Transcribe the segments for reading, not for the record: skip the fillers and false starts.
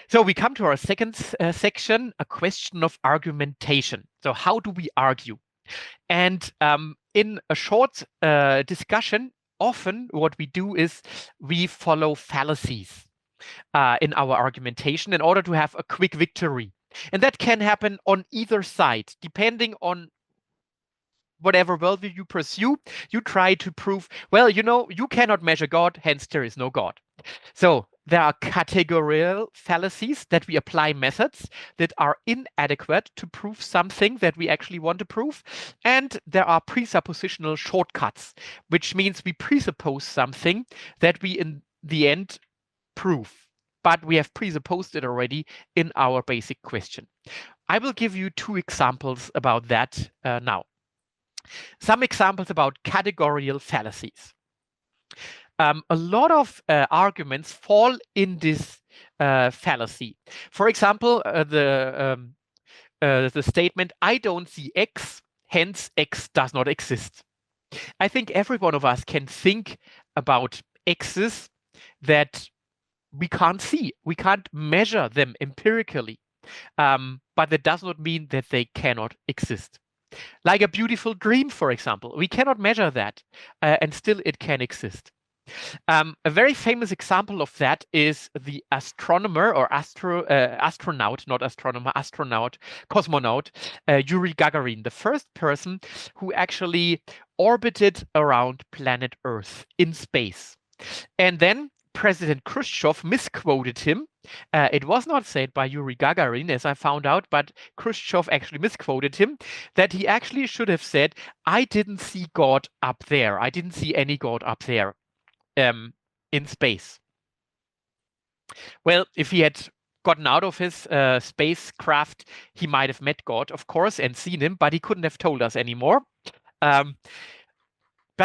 So we come to our second section, a question of argumentation. So how do we argue? And in a short discussion, often what we do is we follow fallacies in our argumentation in order to have a quick victory. And that can happen on either side, depending on whatever worldview you pursue. You try to prove, well, you cannot measure God, hence there is no God. So there are categorical fallacies that we apply methods that are inadequate to prove something that we actually want to prove. And there are presuppositional shortcuts, which means we presuppose something that we in the end prove, but we have presupposed it already in our basic question. I will give you two examples about that now. Some examples about categorical fallacies. A lot of arguments fall in this fallacy. For example, the statement, I don't see X, hence X does not exist. I think every one of us can think about X's that we can't see. We can't measure them empirically. But that does not mean that they cannot exist. Like a beautiful dream, for example. We cannot measure that, and still it can exist. A very famous example of that is the astronomer or astronaut, not astronomer, astronaut, cosmonaut, Yuri Gagarin, the first person who actually orbited around planet Earth in space. And then President Khrushchev misquoted him. It was not said by Yuri Gagarin, as I found out, but Khrushchev actually misquoted him, that he actually should have said, I didn't see God up there. I didn't see any God up there in space. Well, if he had gotten out of his spacecraft, he might have met God, of course, and seen him, but he couldn't have told us anymore. But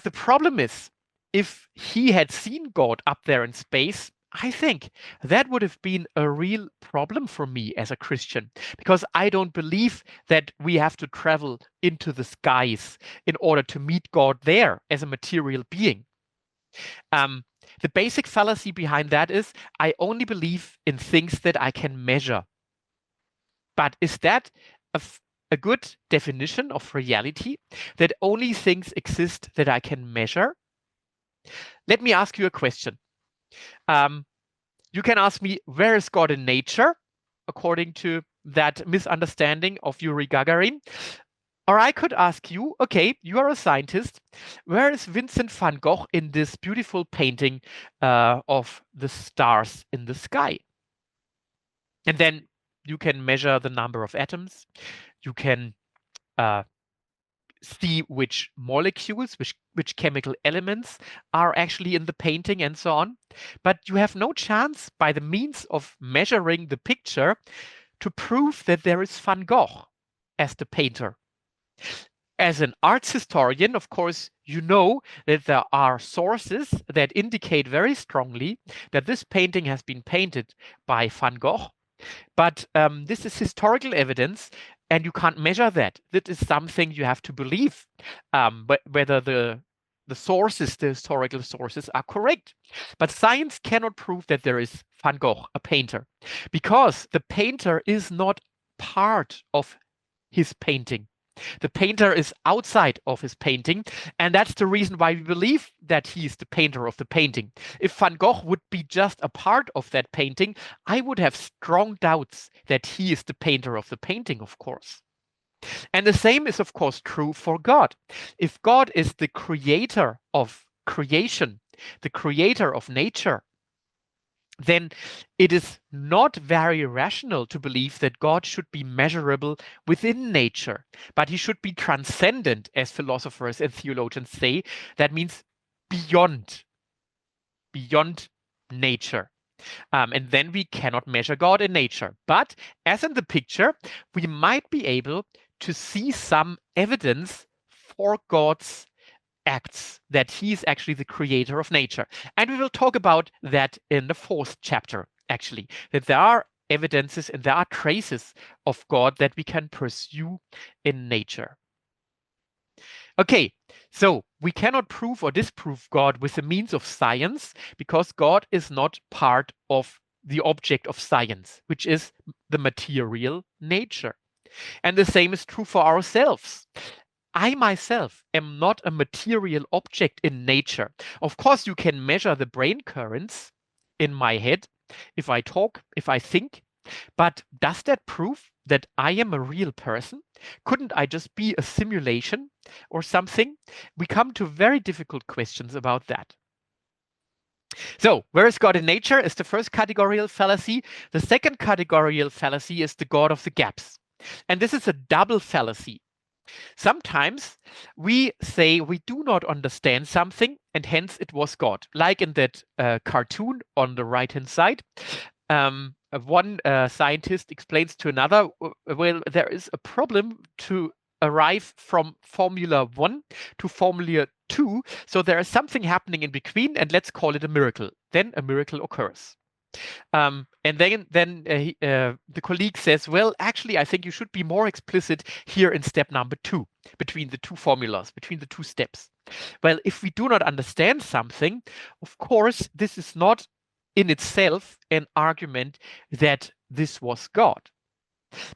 the problem is, if he had seen God up there in space, I think that would have been a real problem for me as a Christian, because I don't believe that we have to travel into the skies in order to meet God there as a material being. The basic fallacy behind that is I only believe in things that I can measure. But is that a good definition of reality, that only things exist that I can measure? Let me ask you a question. You can ask me, where is God in nature, according to that misunderstanding of Yuri Gagarin? Or I could ask you, okay, you are a scientist. Where is Vincent van Gogh in this beautiful painting of the stars in the sky? And then you can measure the number of atoms. You can see which molecules, which chemical elements are actually in the painting and so on. But you have no chance by the means of measuring the picture to prove that there is Van Gogh as the painter. As an arts historian, of course, you know that there are sources that indicate very strongly that this painting has been painted by Van Gogh. But this is historical evidence, and you can't measure that. That is something you have to believe, but whether the sources, the historical sources, are correct. But science cannot prove that there is Van Gogh, a painter, because the painter is not part of his painting. The painter is outside of his painting, and that's the reason why we believe that he is the painter of the painting. If Van Gogh would be just a part of that painting, I would have strong doubts that he is the painter of the painting, of course. And the same is, of course, true for God. If God is the creator of creation, the creator of nature, then it is not very rational to believe that God should be measurable within nature, but he should be transcendent, as philosophers and theologians say. That means beyond nature. And then we cannot measure God in nature. But as in the picture, we might be able to see some evidence for God's acts, that he is actually the creator of nature. And we will talk about that in the 4th chapter, actually, that there are evidences and there are traces of God that we can pursue in nature. Okay, so we cannot prove or disprove God with the means of science, because God is not part of the object of science, which is the material nature. And the same is true for ourselves. I myself am not a material object in nature. Of course, you can measure the brain currents in my head if I talk, if I think, but does that prove that I am a real person? Couldn't I just be a simulation or something? We come to very difficult questions about that. So, where is God in nature is the first categorical fallacy. The second categorical fallacy is the God of the gaps. And this is a double fallacy. Sometimes we say we do not understand something and hence it was God. Like in that cartoon on the right-hand side. One scientist explains to another, well, there is a problem to arrive from Formula 1 to Formula 2. So there is something happening in between, and let's call it a miracle. Then a miracle occurs. And then the colleague says, well, actually, I think you should be more explicit here in step number 2, between the two formulas, between the two steps. Well, if we do not understand something, of course, this is not in itself an argument that this was God.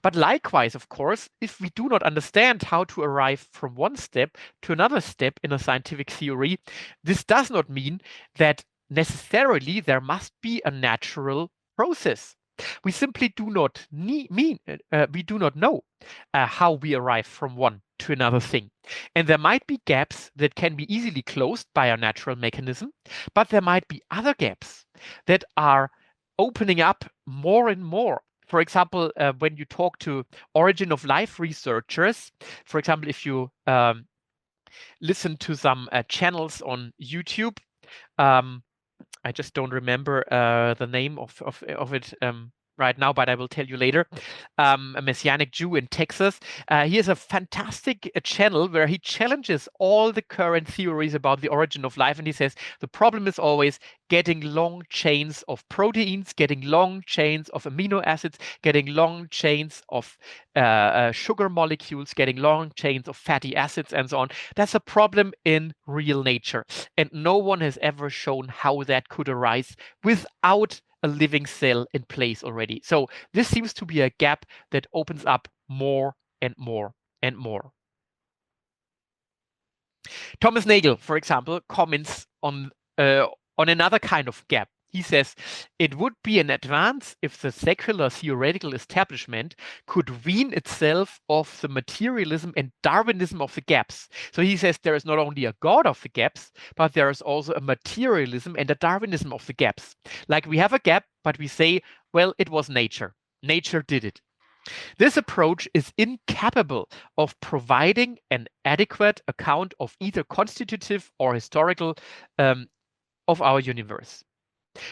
But likewise, of course, if we do not understand how to arrive from one step to another step in a scientific theory, this does not mean that necessarily there must be a natural process. We simply do not we do not know how we arrive from one to another thing. And there might be gaps that can be easily closed by a natural mechanism, but there might be other gaps that are opening up more and more. For example, when you talk to origin of life researchers, for example, if you listen to some channels on YouTube, I just don't remember the name of it right now, but I will tell you later. A Messianic Jew in Texas. He has a fantastic channel where he challenges all the current theories about the origin of life. And he says the problem is always getting long chains of proteins, getting long chains of amino acids, getting long chains of sugar molecules, getting long chains of fatty acids, and so on. That's a problem in real nature. And no one has ever shown how that could arise without a living cell in place already. So this seems to be a gap that opens up more and more and more. Thomas Nagel, for example, comments on another kind of gap. He says, it would be an advance if the secular theoretical establishment could wean itself of the materialism and Darwinism of the gaps. So he says there is not only a God of the gaps, but there is also a materialism and a Darwinism of the gaps. Like we have a gap, but we say, well, it was nature. Nature did it. This approach is incapable of providing an adequate account of either constitutive or historical of our universe.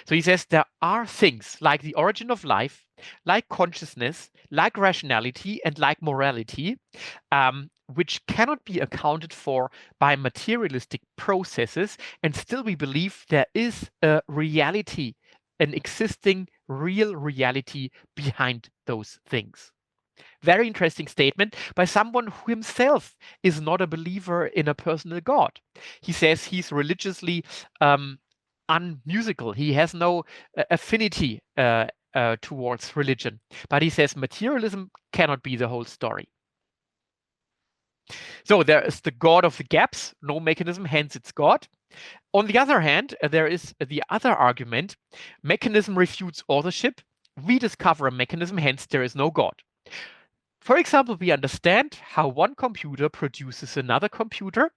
So he says there are things like the origin of life, like consciousness, like rationality, and like morality, which cannot be accounted for by materialistic processes. And still we believe there is a reality, an existing real reality behind those things. Very interesting statement by someone who himself is not a believer in a personal God. He says he's religiously unmusical. He has no affinity towards religion. But he says materialism cannot be the whole story. So there is the God of the gaps, no mechanism, hence it's God. On the other hand, there is the other argument, mechanism refutes authorship. We discover a mechanism, hence there is no God. For example, we understand how one computer produces another computer.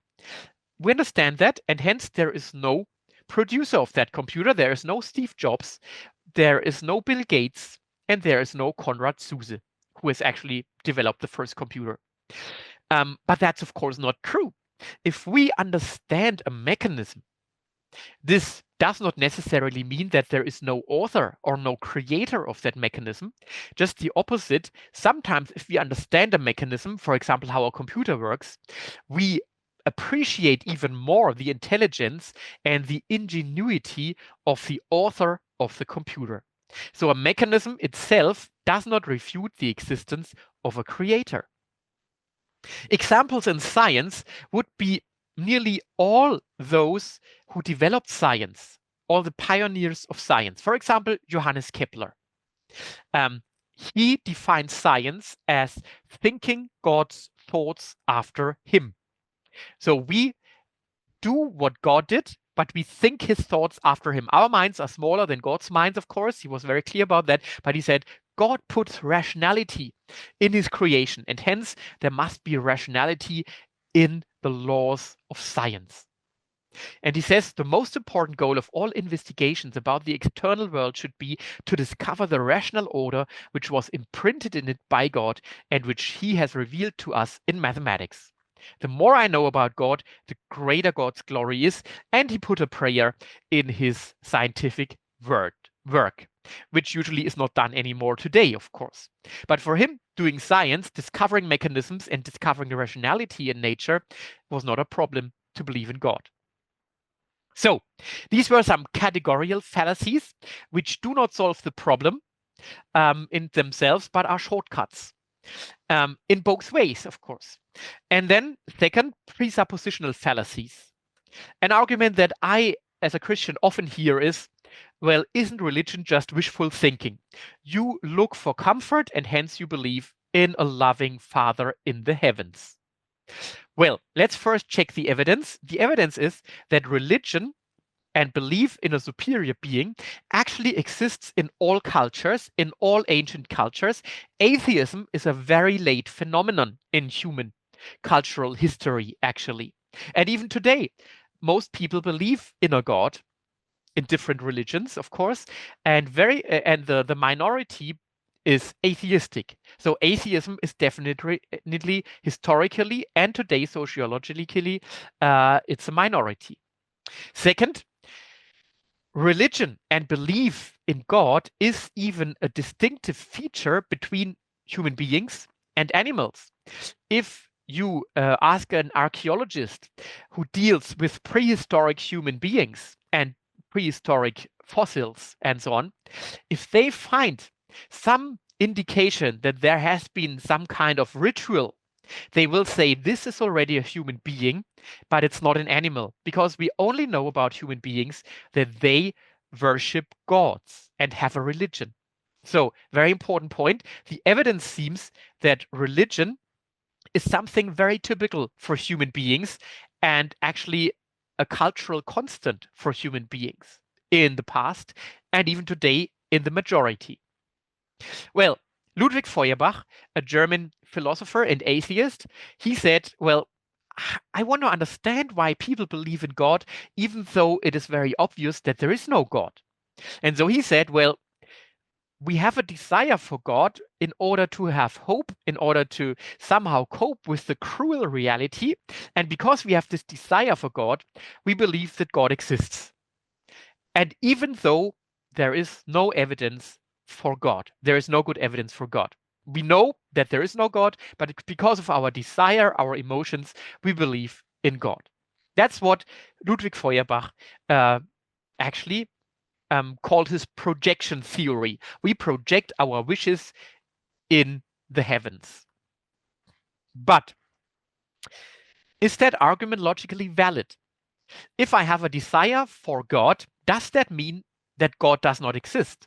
We understand that, and hence there is no producer of that computer. There is no Steve Jobs, there is no Bill Gates, and there is no Konrad Zuse, who has actually developed the first computer. But that's of course not true. If we understand a mechanism, this does not necessarily mean that there is no author or no creator of that mechanism. Just the opposite. Sometimes if we understand a mechanism, for example, how a computer works, we appreciate even more the intelligence and the ingenuity of the author of the computer. So a mechanism itself does not refute the existence of a creator. Examples in science would be nearly all those who developed science all the pioneers of science. For example, Johannes Kepler. He defines science as thinking God's thoughts after him. So we do what God did, but we think his thoughts after him. Our minds are smaller than God's minds, of course. He was very clear about that. But he said, God puts rationality in his creation, and hence there must be rationality in the laws of science. And he says the most important goal of all investigations about the external world should be to discover the rational order which was imprinted in it by God and which he has revealed to us in mathematics. The more I know about God, the greater God's glory is. And he put a prayer in his scientific work, which usually is not done anymore today, of course. But for him, doing science, discovering mechanisms and discovering the rationality in nature was not a problem to believe in God. So these were some categorical fallacies which do not solve the problem in themselves, but are shortcuts in both ways, of course. And then second, presuppositional fallacies. An argument that I, as a Christian, often hear is, well, isn't religion just wishful thinking? You look for comfort and hence you believe in a loving Father in the heavens. Well, let's first check the evidence. The evidence is that religion and belief in a superior being actually exists in all cultures, in all ancient cultures. Atheism is a very late phenomenon in human cultural history, actually. And even today, most people believe in a God in different religions, of course, and the minority is atheistic. So atheism is definitely historically and today sociologically, it's a minority. Second, religion and belief in God is even a distinctive feature between human beings and animals. If you ask an archaeologist who deals with prehistoric human beings and prehistoric fossils and so on, if they find some indication that there has been some kind of ritual, they will say this is already a human being, but it's not an animal, because we only know about human beings that they worship gods and have a religion. So, very important point. The evidence seems that religion is something very typical for human beings and actually a cultural constant for human beings in the past and even today in the majority. Well, Ludwig Feuerbach, a German philosopher and atheist, he said, well, I want to understand why people believe in God, even though it is very obvious that there is no God. And so he said, well, we have a desire for God in order to have hope, in order to somehow cope with the cruel reality. And because we have this desire for God, we believe that God exists. And even though there is no evidence for God, there is no good evidence for God. We know that there is no God, but because of our desire, our emotions, we believe in God. That's what Ludwig Feuerbach actually called his projection theory. We project our wishes in the heavens. But is that argument logically valid? If I have a desire for God, does that mean that God does not exist?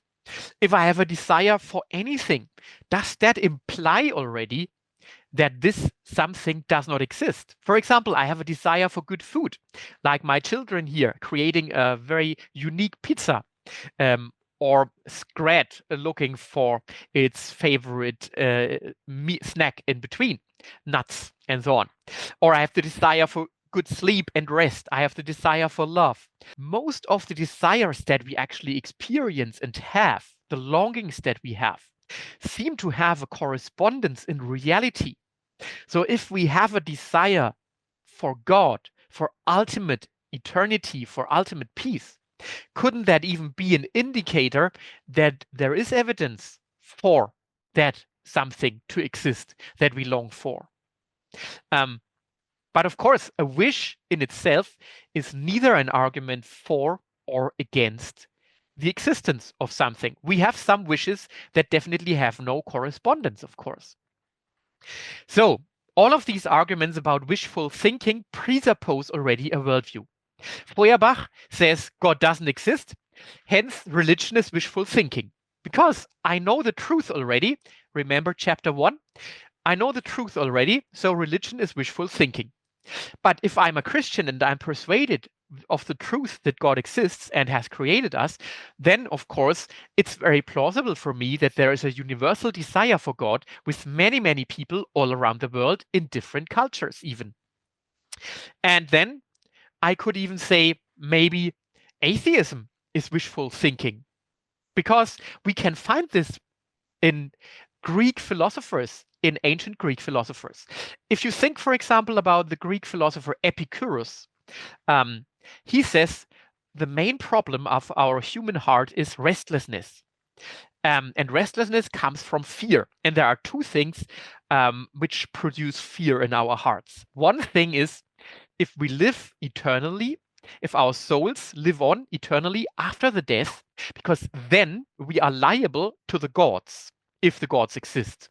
If I have a desire for anything, does that imply already that this something does not exist? For example, I have a desire for good food, like my children here creating a very unique pizza, or Scrat looking for its favorite snack in between, nuts and so on. Or I have the desire for good sleep and rest. I have the desire for love. Most of the desires that we actually experience and have, the longings that we have, seem to have a correspondence in reality. So if we have a desire for God, for ultimate eternity, for ultimate peace, couldn't that even be an indicator that there is evidence for that something to exist that we long for? But of course, a wish in itself is neither an argument for or against the existence of something. We have some wishes that definitely have no correspondence, of course. So all of these arguments about wishful thinking presuppose already a worldview. Feuerbach says God doesn't exist, hence religion is wishful thinking. Because I know the truth already, remember chapter 1? I know the truth already, so religion is wishful thinking. But if I'm a Christian and I'm persuaded of the truth that God exists and has created us, then of course it's very plausible for me that there is a universal desire for God with many, many people all around the world in different cultures even. And then I could even say maybe atheism is wishful thinking, because we can find this in Greek philosophers, in ancient Greek philosophers. If you think, for example, about the Greek philosopher Epicurus, he says the main problem of our human heart is restlessness. And restlessness comes from fear. And there are two things which produce fear in our hearts. One thing is if we live eternally, if our souls live on eternally after the death, because then we are liable to the gods, if the gods exist.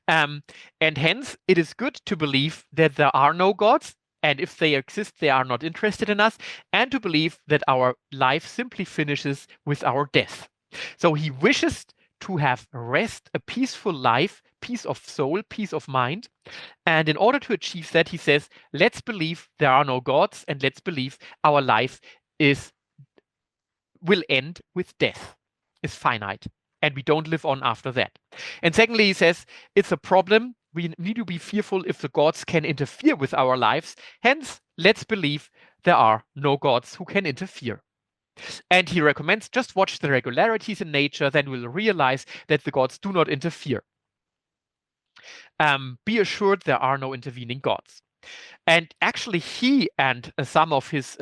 And hence, it is good to believe that there are no gods, and if they exist, they are not interested in us, and to believe that our life simply finishes with our death. So he wishes to have rest, a peaceful life, peace of soul, peace of mind. And in order to achieve that, he says, let's believe there are no gods, and let's believe our life will end with death, is finite, and we don't live on after that. And secondly, he says, it's a problem. We need to be fearful if the gods can interfere with our lives. Hence, let's believe there are no gods who can interfere. And he recommends just watch the regularities in nature, then we'll realize that the gods do not interfere. Be assured there are no intervening gods. And actually, he and some of his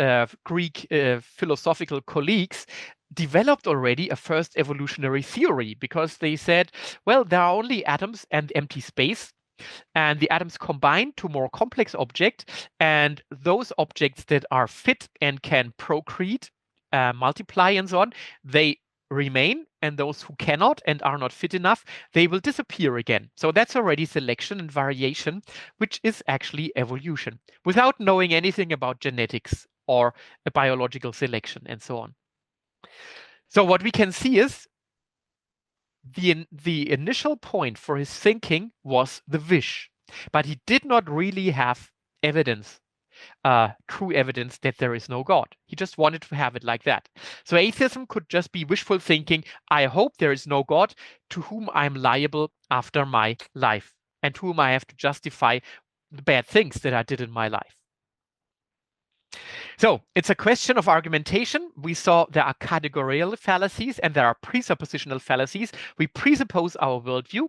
Greek philosophical colleagues developed already a first evolutionary theory, because they said, well, there are only atoms and empty space, and the atoms combine to more complex objects, and those objects that are fit and can procreate, multiply, and so on, they remain, and those who cannot and are not fit enough, they will disappear again. So that's already selection and variation, which is actually evolution, without knowing anything about genetics or biological selection and so on. So what we can see is the initial point for his thinking was the wish, but he did not really have evidence, true evidence that there is no God. He just wanted to have it like that. So atheism could just be wishful thinking. I hope there is no God to whom I'm liable after my life and to whom I have to justify the bad things that I did in my life. So it's a question of argumentation. We saw there are categorical fallacies and there are presuppositional fallacies. We presuppose our worldview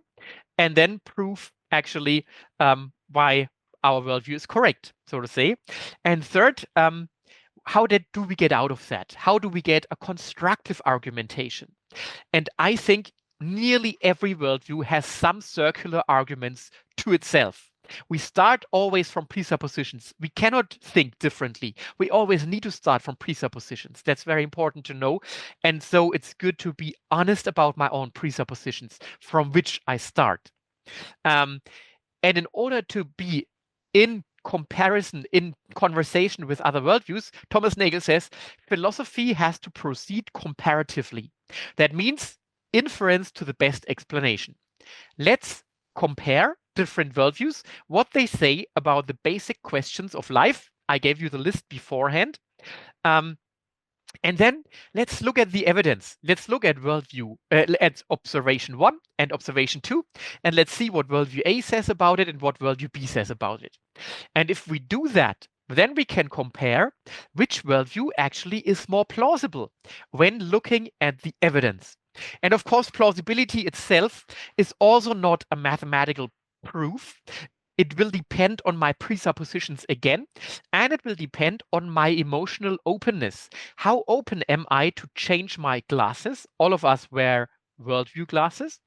and then prove actually why our worldview is correct, so to say. And third, how do we get out of that? How do we get a constructive argumentation? And I think nearly every worldview has some circular arguments to itself. We start always from presuppositions. We cannot think differently. We always need to start from presuppositions. That's very important to know. And so it's good to be honest about my own presuppositions from which I start. And in order to be in comparison, in conversation with other worldviews, Thomas Nagel says, philosophy has to proceed comparatively. That means inference to the best explanation. Let's compare different worldviews, what they say about the basic questions of life. I gave you the list beforehand. And then let's look at the evidence. Let's look at worldview, at observation 1 and observation 2, and let's see what worldview A says about it and what worldview B says about it. And if we do that, then we can compare which worldview actually is more plausible when looking at the evidence. And of course, plausibility itself is also not a mathematical proof. It will depend on my presuppositions again, and it will depend on my emotional openness. How open am I to change my glasses? All of us wear worldview glasses.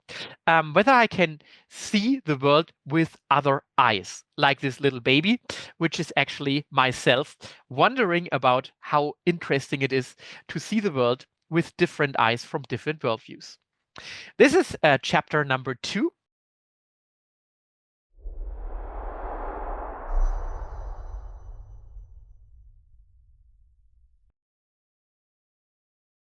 Whether I can see the world with other eyes, like this little baby, which is actually myself, wondering about how interesting it is to see the world with different eyes from different worldviews. This is chapter number 2.